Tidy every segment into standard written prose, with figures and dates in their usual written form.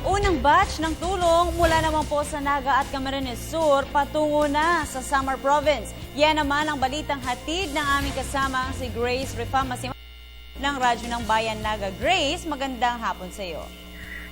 Unang batch ng tulong mula naman po sa Naga at Camarines Sur patungo na sa Samar Province. Yan naman ang balitang hatid ng aming kasama si Grace Rifama ng Radyo ng Bayan Naga. Grace, magandang hapon sa iyo.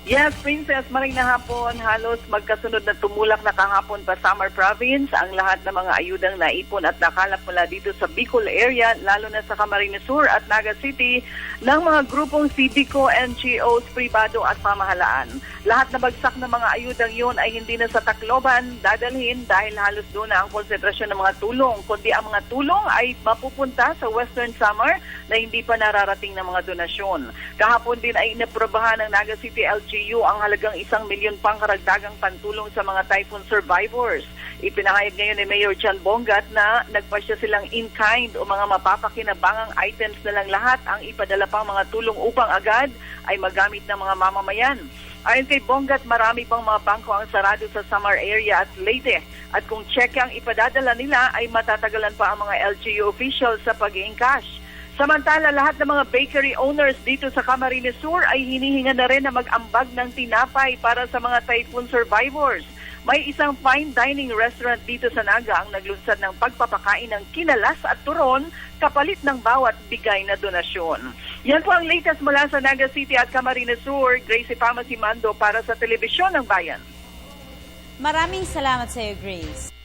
Yes, Princess, maring na hapon, halos magkasunod na tumulak na kahapon pa Samar Province ang lahat ng mga ayudang naipon at nakalap mula dito sa Bicol area, lalo na sa Camarines Sur at Naga City ng mga grupong sibiko, NGOs, pribado at pamahalaan. Lahat na bagsak ng mga ayudang yun ay hindi na sa Tacloban dadalhin dahil halos doon na ang konsentrasyon ng mga tulong, kundi ang mga tulong ay mapupunta sa Western Samar na hindi pa nararating ng mga donasyon. Kahapon din ay inaprobahan ng Naga City LGU ang halagang 1 milyon pang karagdagang pantulong sa mga typhoon survivors. Ipinahayag ngayon ni Mayor John Bongat na nagpasya silang in-kind o mga mapapakinabangang items na lang lahat ang ipadala pang mga tulong upang agad ay magamit ng mga mamamayan. Ayon kay Bongat, marami pang mga bangko ang sarado sa Samar area at Leyte. At kung cheque ang ipadadala nila ay matatagalan pa ang mga LGU officials sa pag-i-encash. Samantala, lahat ng mga bakery owners dito sa Camarines Sur ay hinihinga na rin na mag-ambag ng tinapay para sa mga typhoon survivors. May isang fine dining restaurant dito sa Naga ang naglunsad ng pagpapakain ng kinalas at turon kapalit ng bawat bigay na donasyon. Yan po ang latest mula sa Naga City at Camarines Sur. Grace Rifama si Mando para sa Telebisyon ng Bayan. Maraming salamat sa iyo, Grace.